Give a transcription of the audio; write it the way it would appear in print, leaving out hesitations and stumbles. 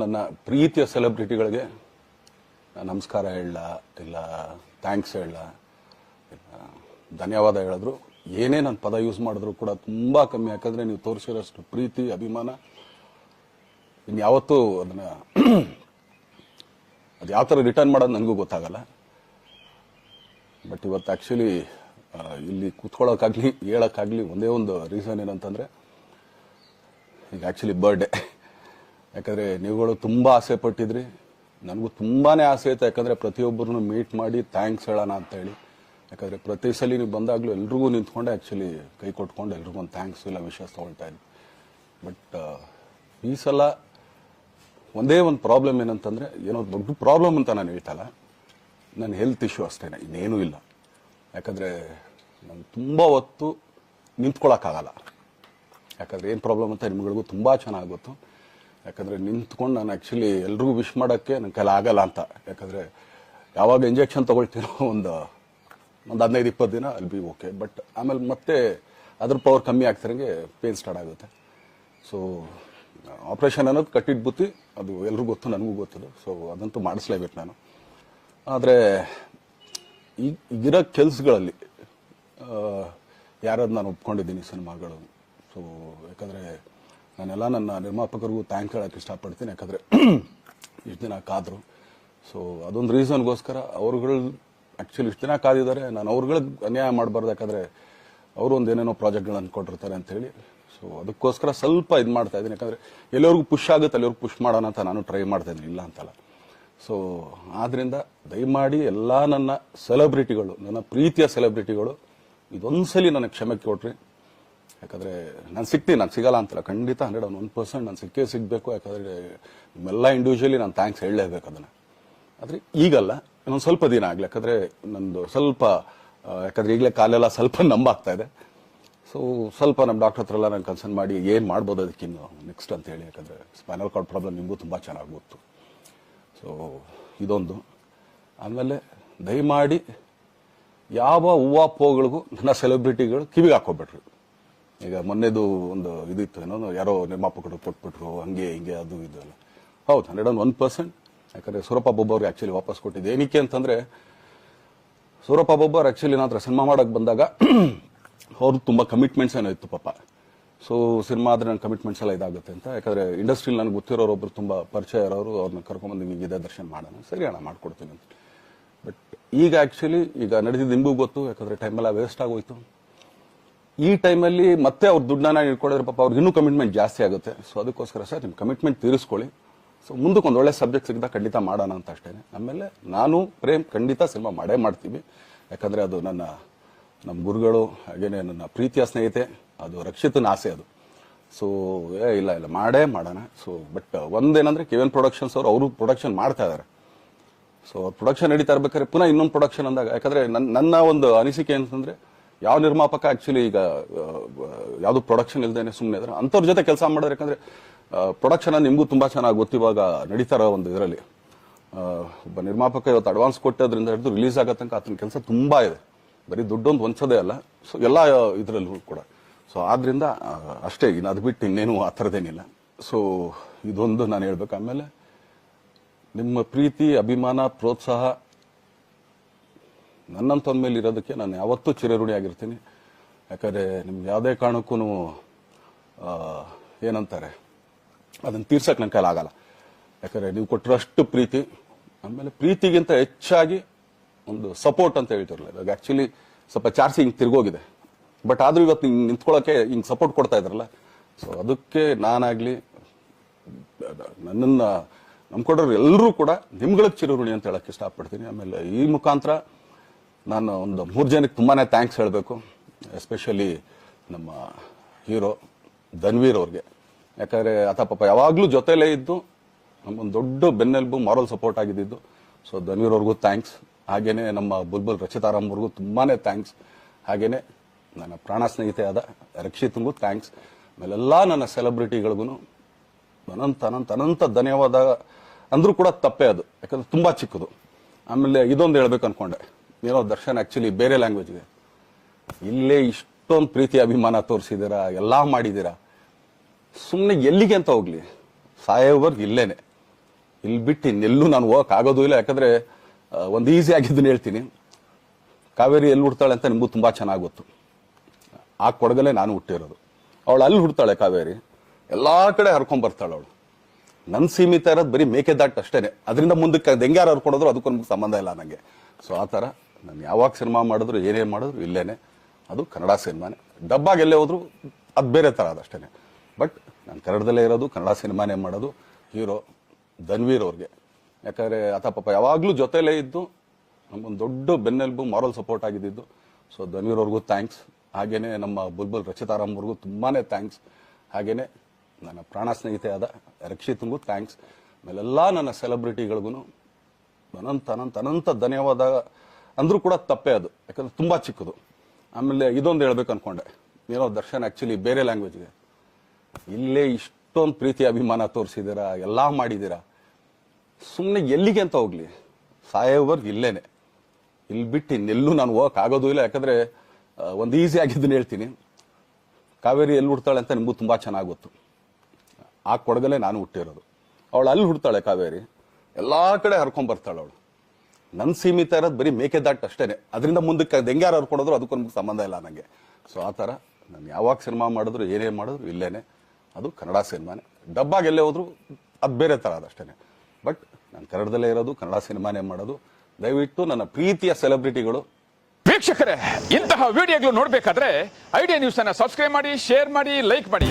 ನನ್ನ ಪ್ರೀತಿಯ ಸೆಲೆಬ್ರಿಟಿಗಳಿಗೆ ನಮಸ್ಕಾರ ಹೇಳ ಇಲ್ಲ ಥ್ಯಾಂಕ್ಸ್ ಹೇಳ ಧನ್ಯವಾದ ಹೇಳಿದ್ರು ಏನೇ ನನ್ನ ಪದ ಯೂಸ್ ಮಾಡಿದ್ರು ಕೂಡ ತುಂಬ ಕಮ್ಮಿ. ಯಾಕಂದರೆ ನೀವು ತೋರಿಸಿರೋಷ್ಟು ಪ್ರೀತಿ ಅಭಿಮಾನ ಇನ್ಯಾವತ್ತೂ ಅದನ್ನು ಅದು ಯಾವ ಥರ ರಿಟರ್ನ್ ಮಾಡೋದು ನನಗೂ ಗೊತ್ತಾಗಲ್ಲ. ಬಟ್ ಇವತ್ತು ಆ್ಯಕ್ಚುಲಿ ಇಲ್ಲಿ ಕೂತ್ಕೊಳ್ಳೋಕ್ಕಾಗಲಿ ಹೇಳೋಕ್ಕಾಗಲಿ ಒಂದೇ ಒಂದು ರೀಸನ್ ಏನಂತಂದರೆ ಈಗ ಆ್ಯಕ್ಚುಲಿ ಬರ್ಡೇ. ಯಾಕಂದರೆ ನೀವುಗಳು ತುಂಬ ಆಸೆ ಪಟ್ಟಿದ್ರಿ, ನನಗೂ ತುಂಬಾ ಆಸೆ ಇತ್ತು. ಯಾಕಂದರೆ ಪ್ರತಿಯೊಬ್ಬರನ್ನು ಮೀಟ್ ಮಾಡಿ ಥ್ಯಾಂಕ್ಸ್ ಹೇಳೋಣ ಅಂತ ಹೇಳಿ. ಯಾಕಂದರೆ ಪ್ರತಿ ಸಲ ನೀವು ಬಂದಾಗಲೂ ಎಲ್ರಿಗೂ ನಿಂತ್ಕೊಂಡೆ ಆ್ಯಕ್ಚುಲಿ ಕೈ ಕೊಟ್ಕೊಂಡು ಎಲ್ರಿಗೂ ಒಂದು ಥ್ಯಾಂಕ್ಸ್ ಇಲ್ಲ ವಿಷಸ್ ತೊಗೊಳ್ತಾ ಇದ್ದೆ. ಬಟ್ ಈ ಸಲ ಒಂದೇ ಒಂದು ಪ್ರಾಬ್ಲಮ್ ಏನಂತಂದರೆ, ಏನೋ ದೊಡ್ಡ ಪ್ರಾಬ್ಲಮ್ ಅಂತ ನಾನು ಹೇಳ್ತಲ್ಲ, ನನ್ನ ಹೆಲ್ತ್ ಇಶ್ಯೂ ಅಷ್ಟೇ, ಇನ್ನೇನೂ ಇಲ್ಲ. ಯಾಕಂದರೆ ನಾನು ತುಂಬ ಹೊತ್ತು ನಿಂತ್ಕೊಳ್ಳೋಕ್ಕಾಗಲ್ಲ. ಯಾಕಂದರೆ ಏನು ಪ್ರಾಬ್ಲಮ್ ಅಂತ ನಿಮ್ಗಳಿಗೂ ತುಂಬ ಚೆನ್ನಾಗಿ ಗೊತ್ತು. ಯಾಕಂದರೆ ನಿಂತ್ಕೊಂಡು ನಾನು ಆ್ಯಕ್ಚುಲಿ ಎಲ್ರಿಗೂ ವಿಶ್ ಮಾಡೋಕ್ಕೆ ನನ್ನ ಕೈಲಿ ಆಗಲ್ಲ ಅಂತ. ಯಾಕಂದರೆ ಯಾವಾಗ ಇಂಜೆಕ್ಷನ್ ತೊಗೊಳ್ತೀನೋ ಒಂದು 15-20 ದಿನ ಅಲ್ಲಿ ಬಿ ಓಕೆ. ಬಟ್ ಆಮೇಲೆ ಮತ್ತೆ ಅದ್ರ ಪವರ್ ಕಮ್ಮಿ ಆಗ್ತಿರಂಗೆ ಪೇನ್ ಸ್ಟಾರ್ಟ್ ಆಗುತ್ತೆ. ಸೊ ಆಪ್ರೇಷನ್ ಅನ್ನೋದು ಕಟ್ಟಿಟ್ಟು ಬುತ್ತಿ, ಅದು ಎಲ್ರಿಗೂ ಗೊತ್ತು, ನನಗೂ ಗೊತ್ತಿಲ್ಲ. ಸೊ ಅದಂತೂ ಮಾಡಿಸ್ಲೇಬೇಕು ನಾನು. ಆದರೆ ಈಗಿರೋ ಕೆಲಸಗಳಲ್ಲಿ ಯಾರಾದ್ರು ನಾನು ಒಪ್ಕೊಂಡಿದ್ದೀನಿ ಸಿನಿಮಾಗಳು. ಸೊ ಯಾಕಂದರೆ ನಾನೆಲ್ಲ ನನ್ನ ನಿರ್ಮಾಪಕರಿಗೂ ಥ್ಯಾಂಕ್ ಹೇಳೋಕ್ಕೆ ಇಷ್ಟಪಡ್ತೀನಿ. ಯಾಕಂದರೆ ಇಷ್ಟು ದಿನ ಕಾದರು. ಸೊ ಅದೊಂದು ರೀಸನ್ಗೋಸ್ಕರ ಅವ್ರುಗಳು ಆ್ಯಕ್ಚುಲಿ ಇಷ್ಟು ದಿನ ಕಾದಿದ್ದಾರೆ. ನಾನು ಅವ್ರುಗಳಿಗೆ ಅನ್ಯಾಯ ಮಾಡಬಾರ್ದು. ಯಾಕಂದರೆ ಅವರು ಒಂದು ಏನೇನೋ ಪ್ರಾಜೆಕ್ಟ್ಗಳು ಅಂದ್ಕೊಂಡಿರ್ತಾರೆ ಅಂಥೇಳಿ. ಸೊ ಅದಕ್ಕೋಸ್ಕರ ಸ್ವಲ್ಪ ಇದು ಮಾಡ್ತಾ ಇದ್ದೀನಿ. ಯಾಕಂದರೆ ಎಲ್ಲರಿಗೂ ಪುಷ್ ಆಗುತ್ತೆ ಅಲ್ಲಿವ್ರಿಗೆ ಪುಷ್ ಮಾಡೋಣ ಅಂತ ನಾನು ಟ್ರೈ ಮಾಡ್ತಾ ಇದ್ದೀನಿ, ಇಲ್ಲ ಅಂತಲ್ಲ. ಸೊ ಆದ್ದರಿಂದ ದಯಮಾಡಿ ಎಲ್ಲ ನನ್ನ ಸೆಲೆಬ್ರಿಟಿಗಳು, ನನ್ನ ಪ್ರೀತಿಯ ಸೆಲೆಬ್ರಿಟಿಗಳು, ಇದೊಂದ್ಸಲಿ ನನಗೆ ಕ್ಷಮೆ ಕೊಟ್ರಿ. ಯಾಕಂದರೆ ನಾನು ಸಿಗ್ತೀನಿ, ನಾನು ಸಿಗಲ್ಲ ಅಂತಲ್ಲ, ಖಂಡಿತ 101% ನಾನು ಸಿಕ್ಕೇ ಸಿಗಬೇಕು. ಯಾಕಂದರೆ ನಿಮ್ಮೆಲ್ಲ ಇಂಡಿವಿಜುವಲಿ ನಾನು ಥ್ಯಾಂಕ್ಸ್ ಹೇಳಲೇಬೇಕು ಅದನ್ನು. ಆದರೆ ಈಗಲ್ಲ, ಇನ್ನೊಂದು ಸ್ವಲ್ಪ ದಿನ ಆಗಲಿ. ಯಾಕಂದರೆ ನಂದು ಸ್ವಲ್ಪ ಯಾಕಂದರೆ ಈಗಲೇ ಕಾಲೆಲ್ಲ ಸ್ವಲ್ಪ ನಂಬಾಗ್ತಾ ಇದೆ. ಸೊ ಸ್ವಲ್ಪ ನಮ್ಮ ಡಾಕ್ಟರ್ ಹತ್ರ ಎಲ್ಲ ನಾನು ಕನ್ಸರ್ನ್ ಮಾಡಿ ಏನು ಮಾಡ್ಬೋದು ಅದಕ್ಕಿನ್ನು ನೆಕ್ಸ್ಟ್ ಅಂತ ಹೇಳಿ. ಯಾಕಂದರೆ ಸ್ಪೈನಲ್ ಕಾರ್ಡ್ ಪ್ರಾಬ್ಲಮ್ ನಿಮಗೂ ತುಂಬ ಚೆನ್ನಾಗಿ ಗೊತ್ತು. ಸೊ ಇದೊಂದು. ಆಮೇಲೆ ದಯಮಾಡಿ ಯಾವ ಹೂವಾಪೋಗಳಿಗೂ ನನ್ನ ಸೆಲೆಬ್ರಿಟಿಗಳು ಕಿವಿಗೆ ಹಾಕೋಬಿಟ್ರು. ಈಗ ಮೊನ್ನೆದು ಒಂದು ಇದಿತ್ತು, ಏನೋ ಯಾರೋ ನಿರ್ಮಾಪಕರು ಕೊಟ್ಬಿಟ್ರು, ಹಂಗೆ ಹಿಂಗೆ ಅದು ಇದು ಎಲ್ಲ. ಹೌದು, 101%. ಯಾಕಂದರೆ ಸೂರಪ್ಪ ಬೊಬ್ಬವ್ರಿಗೆ ಆ್ಯಕ್ಚುಲಿ ವಾಪಸ್ ಕೊಟ್ಟಿದ್ದು ಏನಕ್ಕೆ ಅಂತಂದರೆ, ಸೂರಪ್ಪ ಬೊಬ್ಬರು ಆ್ಯಕ್ಚುಲಿ ನಾನು ಸಿನಿಮಾ ಮಾಡೋಕ್ಕೆ ಬಂದಾಗ ಅವ್ರು ತುಂಬ ಕಮಿಟ್ಮೆಂಟ್ಸ್ ಏನೋ ಇತ್ತು ಪಾಪ. ಸೊ ಸಿನಿಮಾ ಆದರೆ ನನ್ನ ಕಮಿಟ್ಮೆಂಟ್ಸ್ ಎಲ್ಲ ಇದಾಗುತ್ತೆ ಅಂತ. ಯಾಕಂದರೆ ಇಂಡಸ್ಟ್ರಿಲಿ ನನಗೆ ಗೊತ್ತಿರೋರೊಬ್ಬರು ತುಂಬ ಪರಿಚಯ ಇರೋರು, ಅವ್ರನ್ನ ಕರ್ಕೊಂಬಂದು ಈಗ ಇದೇ ದರ್ಶನ ಮಾಡೋಣ, ಸರಿ ಅಣ್ಣ ಮಾಡ್ಕೊಡ್ತೀನಿ ಅಂತ. ಬಟ್ ಈಗ ಆ್ಯಕ್ಚುಲಿ ಈಗ ನಡೆದಿದ್ದು ನಿಮಗೂ ಗೊತ್ತು. ಯಾಕಂದರೆ ಟೈಮೆಲ್ಲ ವೇಸ್ಟ್ ಆಗೋಯ್ತು. ಈ ಟೈಮಲ್ಲಿ ಮತ್ತೆ ಅವ್ರ ದುಡ್ಡನ್ನ ಇಟ್ಕೊಂಡಿದ್ರೆ ಪಾಪ ಅವ್ರಿಗೆ ಇನ್ನೂ ಕಮಿಟ್ಮೆಂಟ್ ಜಾಸ್ತಿ ಆಗುತ್ತೆ. ಸೊ ಅದಕ್ಕೋಸ್ಕರ ಸರ್ ನಿಮ್ಮ ಕಮಿಟ್ಮೆಂಟ್ ತೀರಿಸ್ಕೊಳ್ಳಿ. ಸೊ ಮುಂದಕ್ಕೆ ಒಂದು ಒಳ್ಳೆ ಸಬ್ಜೆಕ್ಟ್ ಸಿಗ್ದಾಗ ಖಂಡಿತ ಮಾಡೋಣ ಅಂತ ಅಷ್ಟೇ. ಆಮೇಲೆ ನಾನು ಪ್ರೇಮ್ ಖಂಡಿತ ಸಿನಿಮಾ ಮಾಡೇ ಮಾಡ್ತೀವಿ. ಯಾಕಂದರೆ ಅದು ನಮ್ಮ ಗುರುಗಳು, ಹಾಗೇನೆ ನನ್ನ ಪ್ರೀತಿಯ ಸ್ನೇಹಿತೆ, ಅದು ರಕ್ಷಿತನ ಆಸೆ ಅದು. ಸೊ ಇಲ್ಲ ಮಾಡೇ ಮಾಡೋಣ. ಸೊ ಬಟ್ ಒಂದೇನಂದ್ರೆ KVN ಪ್ರೊಡಕ್ಷನ್ಸ್ ಅವರು ಪ್ರೊಡಕ್ಷನ್ ಮಾಡ್ತಾ ಇದ್ದಾರೆ. ಸೊ ಪ್ರೊಡಕ್ಷನ್ ನಡೀತಾ ಇರ್ಬೇಕಾದ್ರೆ ಪುನಃ ಇನ್ನೊಂದು ಪ್ರೊಡಕ್ಷನ್ ಅಂದಾಗ, ಯಾಕಂದ್ರೆ ನನ್ನ ಒಂದು ಅನಿಸಿಕೆ ಅಂತಂದ್ರೆ, ಯಾವ ನಿರ್ಮಾಪಕ ಆಕ್ಚುಲಿ ಈಗ ಯಾವ್ದು ಪ್ರೊಡಕ್ಷನ್ ಇಲ್ದೇನೆ ಸುಮ್ಮನೆ ಇದ್ರೆ ಅಂಥವ್ರ ಜೊತೆ ಕೆಲಸ ಮಾಡೋದು. ಯಾಕಂದ್ರೆ ಪ್ರೊಡಕ್ಷನ್ ನಿಮಗೂ ತುಂಬಾ ಚೆನ್ನಾಗಿ ಗೊತ್ತು. ಇವಾಗ ನಡೀತಾ ಇರೋ ಒಂದು ಇದರಲ್ಲಿ ಒಬ್ಬ ನಿರ್ಮಾಪಕ ಇವತ್ತು ಅಡ್ವಾನ್ಸ್ ಕೊಟ್ಟೋದ್ರಿಂದ ಹಿಡಿದು ರಿಲೀಸ್ ಆಗೋ ತನಕ ಆತನ ಕೆಲಸ ತುಂಬಾ ಇದೆ. ಬರೀ ದುಡ್ಡೊಂದು ಹೊಂಚೋದೇ ಅಲ್ಲ, ಸೊ ಎಲ್ಲ ಇದರಲ್ಲೂ ಕೂಡ. ಸೊ ಆದ್ರಿಂದ ಅಷ್ಟೇ, ಇನ್ನು ಅದು ಬಿಟ್ಟು ಇನ್ನೇನು ಆ ಥರದ್ದೇನಿಲ್ಲ. ಸೊ ಇದೊಂದು ನಾನು ಹೇಳ್ಬೇಕು. ಆಮೇಲೆ ನಿಮ್ಮ ಪ್ರೀತಿ, ಅಭಿಮಾನ, ಪ್ರೋತ್ಸಾಹ ನನ್ನಂತಂದ ಮೇಲೆ ಇರೋದಕ್ಕೆ ನಾನು ಯಾವತ್ತೂ ಚಿರಋಣಿ ಆಗಿರ್ತೀನಿ. ಯಾಕಂದರೆ ನಿಮ್ಗೆ ಯಾವುದೇ ಕಾರಣಕ್ಕೂ ಏನಂತಾರೆ ಅದನ್ನು ತೀರ್ಸಕ್ಕೆ ನನ್ನ ಕೈಲಿ ಆಗಲ್ಲ. ಯಾಕಂದರೆ ನೀವು ಕೊಟ್ಟರಷ್ಟು ಪ್ರೀತಿ, ಆಮೇಲೆ ಪ್ರೀತಿಗಿಂತ ಹೆಚ್ಚಾಗಿ ಒಂದು ಸಪೋರ್ಟ್ ಅಂತ ಹೇಳ್ತಿರಲ್ಲ. ಇವಾಗ ಆ್ಯಕ್ಚುಲಿ ಸ್ವಲ್ಪ ಚಾರ್ಜ್ ಹಿಂಗೆ ತಿರ್ಗೋಗಿದೆ. ಬಟ್ ಆದರೂ ಇವತ್ತು ಹಿಂಗೆ ನಿಂತ್ಕೊಳ್ಳೋಕ್ಕೆ ಹಿಂಗೆ ಸಪೋರ್ಟ್ ಕೊಡ್ತಾ ಇದ್ರಲ್ಲ. ಸೊ ಅದಕ್ಕೆ ನಾನಾಗಲಿ ನನ್ನನ್ನು ನಂಬ್ಕೊಡೋರು ಎಲ್ಲರೂ ಕೂಡ ನಿಮ್ಗಳಿಗೆ ಚಿರಋಣಿ ಅಂತ ಹೇಳಕ್ಕೆ ಇಷ್ಟಪಡ್ತೀನಿ. ಆಮೇಲೆ ಈ ಮುಖಾಂತರ ನಾನು ಒಂದು 3 ಜನಕ್ಕೆ ತುಂಬಾ ಥ್ಯಾಂಕ್ಸ್ ಹೇಳಬೇಕು. ಎಸ್ಪೆಷಲಿ ನಮ್ಮ ಹೀರೋ ಧನ್ವೀರ್ ಅವ್ರಿಗೆ. ಯಾಕಂದರೆ ಆತ ಪಾಪ ಯಾವಾಗಲೂ ಜೊತೆಲೇ ಇದ್ದು ನಮ್ಮೊಂದು ದೊಡ್ಡ ಬೆನ್ನೆಲುಬು, ಮಾರಲ್ ಸಪೋರ್ಟ್ ಆಗಿದ್ದು. ಸೊ ಧನ್ವೀರ್ ಅವ್ರಿಗೂ ಥ್ಯಾಂಕ್ಸ್. ಹಾಗೇನೆ ನಮ್ಮ ಬುಲ್ಬುಲ್ ರಚಿತಾರಾಮ್ ಅವ್ರಿಗೂ ತುಂಬಾ ಥ್ಯಾಂಕ್ಸ್. ಹಾಗೇನೆ ನನ್ನ ಪ್ರಾಣ ಸ್ನೇಹಿತೆ ಆದ ರಕ್ಷಿತ್ಗೂ ಥ್ಯಾಂಕ್ಸ್. ಆಮೇಲೆಲ್ಲ ನನ್ನ ಸೆಲೆಬ್ರಿಟಿಗಳಿಗೂ ಅನಂತ ಧನ್ಯವಾದ ಅಂದ್ರೂ ಕೂಡ ತಪ್ಪೇ ಅದು. ಯಾಕಂದ್ರೆ ತುಂಬ ಚಿಕ್ಕದು. ಆಮೇಲೆ ಇದೊಂದು ಹೇಳ್ಬೇಕು ಅನ್ಕೊಂಡೆ, ಏನೋ ದರ್ಶನ್ ಆ್ಯಕ್ಚುಲಿ ಬೇರೆ ಲ್ಯಾಂಗ್ವೇಜ್ಗೆ ಇಲ್ಲೇ ಇಷ್ಟೊಂದು ಪ್ರೀತಿ ಅಭಿಮಾನ ತೋರಿಸಿದ್ದೀರಾ, ಎಲ್ಲ ಮಾಡಿದ್ದೀರಾ, ಸುಮ್ಮನೆ ಎಲ್ಲಿಗೆ ಅಂತ ಹೋಗ್ಲಿ, ಸಾಯೋವರ್ಗೆ ಇಲ್ಲೇನೆ. ಇಲ್ಲಿ ಬಿಟ್ಟು ಇನ್ನೆಲ್ಲೂ ನಾನು ಹೋಗಕ್ಕೆ ಆಗೋದು ಇಲ್ಲ. ಯಾಕಂದ್ರೆ ಒಂದು ಈಸಿ ಆಗಿದ್ದನ್ನು ಹೇಳ್ತೀನಿ. ಕಾವೇರಿ ಎಲ್ಲಿ ಹುಡ್ತಾಳೆ ಅಂತ ನಿಮಗೂ ತುಂಬಾ ಚೆನ್ನಾಗಿ ಗೊತ್ತು. ಆ ಕೊಡಗಲ್ಲೇ ನಾನು ಹುಟ್ಟಿರೋದು. ಅವಳು ಅಲ್ಲಿ ಹುಡ್ತಾಳೆ ಕಾವೇರಿ, ಎಲ್ಲಾ ಕಡೆ ಹರ್ಕೊಂಡ್ ಬರ್ತಾಳೆ ಅವಳು. ನನ್ನ ಸೀಮಿತ ಇರೋದು ಬರೀ ಮೇಕೆದಾಟ್ ಅಷ್ಟೇನೆ. ಅದರಿಂದ ಮುಂದಕ್ಕೆ ಹೆಂಗ್ಯಾರು ಹರ್ಕೊಡೋದ್ರು ಅದಕ್ಕೂ ನಮ್ಗೆ ಸಂಬಂಧ ಇಲ್ಲ ನನಗೆ. ಸೊ ಆ ಥರ ನಾನು ಯಾವಾಗ ಸಿನಿಮಾ ಮಾಡಿದ್ರು ಏನೇ ಮಾಡಿದ್ರು ಇಲ್ಲೇನೆ, ಅದು ಕನ್ನಡ ಸಿನಿಮಾನೇ. ಡಬ್ಬಾಗಿ ಎಲ್ಲೇ ಹೋದ್ರು ಅದು ಬೇರೆ ಥರ ಅದಷ್ಟೇನೆ. ಬಟ್ ನಾನು ಕನ್ನಡದಲ್ಲೇ ಇರೋದು, ಕನ್ನಡ ಸಿನಿಮಾನೇ ಮಾಡೋದು. ಹೀರೋ ಧನ್ವೀರ್ ಅವ್ರಿಗೆ, ಯಾಕಂದರೆ ಆತ ಪಾಪ ಯಾವಾಗಲೂ ಜೊತೆಲೇ ಇದ್ದು ನಮಗೊಂದು ದೊಡ್ಡ ಬೆನ್ನೆಲುಬು, ಮಾರಲ್ ಸಪೋರ್ಟ್ ಆಗಿದ್ದು. ಸೊ ಧನ್ವೀರ್ ಅವ್ರಿಗೂ ಥ್ಯಾಂಕ್ಸ್. ಹಾಗೇನೆ ನಮ್ಮ ಬುಲ್ಬುಲ್ ರಚಿತಾರಾಮ್ ಅವ್ರಿಗೂ ತುಂಬಾ ಥ್ಯಾಂಕ್ಸ್. ಹಾಗೇನೆ ನನ್ನ ಪ್ರಾಣ ಸ್ನೇಹಿತೆ ಆದ ರಕ್ಷಿತ್ಗೂ ಥ್ಯಾಂಕ್ಸ್. ಆಮೇಲೆಲ್ಲ ನನ್ನ ಸೆಲೆಬ್ರಿಟಿಗಳಿಗೂ ಅನಂತ ಧನ್ಯವಾದ ಅಂದ್ರೂ ಕೂಡ ತಪ್ಪೇ ಅದು, ಯಾಕಂದ್ರೆ ತುಂಬಾ ಚಿಕ್ಕದು. ಆಮೇಲೆ ಇದೊಂದು ಹೇಳ್ಬೇಕು ಅನ್ಕೊಂಡೆ, ಏನೋ ದರ್ಶನ್ ಆಕ್ಚುಲಿ ಬೇರೆ ಲ್ಯಾಂಗ್ವೇಜ್ಗೆ ಇಲ್ಲೇ ಇಷ್ಟೊಂದು ಪ್ರೀತಿ ಅಭಿಮಾನ ತೋರಿಸಿದ್ದೀರಾ, ಎಲ್ಲ ಮಾಡಿದ್ದೀರಾ, ಸುಮ್ಮನೆ ಎಲ್ಲಿಗೆ ಅಂತ ಹೋಗ್ಲಿ, ಸಾಯೋವರ್ಗು ಇಲ್ಲೇನೆ. ಇಲ್ಲಿ ಬಿಟ್ಟು ಇನ್ನೆಲ್ಲೂ ನಾನು ಹೋಗಕ್ಕೆ ಆಗೋದು ಇಲ್ಲ. ಯಾಕಂದ್ರೆ ಒಂದು ಈಸಿ ಆಗಿದ್ದನ್ನು ಹೇಳ್ತೀನಿ. ಕಾವೇರಿ ಎಲ್ಲಿ ಹುಡ್ತಾಳೆ ಅಂತ ನಿಮಗೂ ತುಂಬಾ ಚೆನ್ನಾಗಿ ಗೊತ್ತು. ಆ ಕೊಡಗಲ್ಲೇ ನಾನು ಹುಟ್ಟಿರೋದು. ಅವಳು ಅಲ್ಲಿ ಹುಡ್ತಾಳೆ ಕಾವೇರಿ, ಎಲ್ಲಾ ಕಡೆ ಹರ್ಕೊಂಡ್ ಬರ್ತಾಳೆ ಅವಳು. ನನ್ನ ಸೀಮಿತ ಇರೋದು ಬರೀ ಮೇಕೆದಾಟ್ ಅಷ್ಟೇನೆ. ಅದರಿಂದ ಮುಂದಕ್ಕೆ ಹೆಂಗ್ಯಾರು ಹರ್ಕೊಡೋದ್ರು ಅದಕ್ಕೂ ನಮ್ಗೆ ಸಂಬಂಧ ಇಲ್ಲ ನನಗೆ. ಸೊ ಆ ಥರ ನಾನು ಯಾವಾಗ ಸಿನಿಮಾ ಮಾಡಿದ್ರು ಏನೇ ಮಾಡಿದ್ರು ಇಲ್ಲೇನೆ, ಅದು ಕನ್ನಡ ಸಿನಿಮಾನೇ. ಡಬ್ಬಾಗಿ ಎಲ್ಲೇ ಹೋದ್ರು ಅದು ಬೇರೆ ಥರ ಅದಷ್ಟೇನೆ. ಬಟ್ ನಾನು ಕನ್ನಡದಲ್ಲೇ ಇರೋದು, ಕನ್ನಡ ಸಿನಿಮಾನೇ ಮಾಡೋದು. ದಯವಿಟ್ಟು ನನ್ನ ಪ್ರೀತಿಯ ಸೆಲೆಬ್ರಿಟಿಗಳು, ವೀಕ್ಷಕರೇ, ಇಂತಹ ವಿಡಿಯೋಗಳು ನೋಡಬೇಕಾದ್ರೆ ಐಡಿಯಾ ನ್ಯೂಸ್ ಅನ್ನ ಸಬ್ಸ್ಕ್ರೈಬ್ ಮಾಡಿ, ಶೇರ್ ಮಾಡಿ, ಲೈಕ್ ಮಾಡಿ.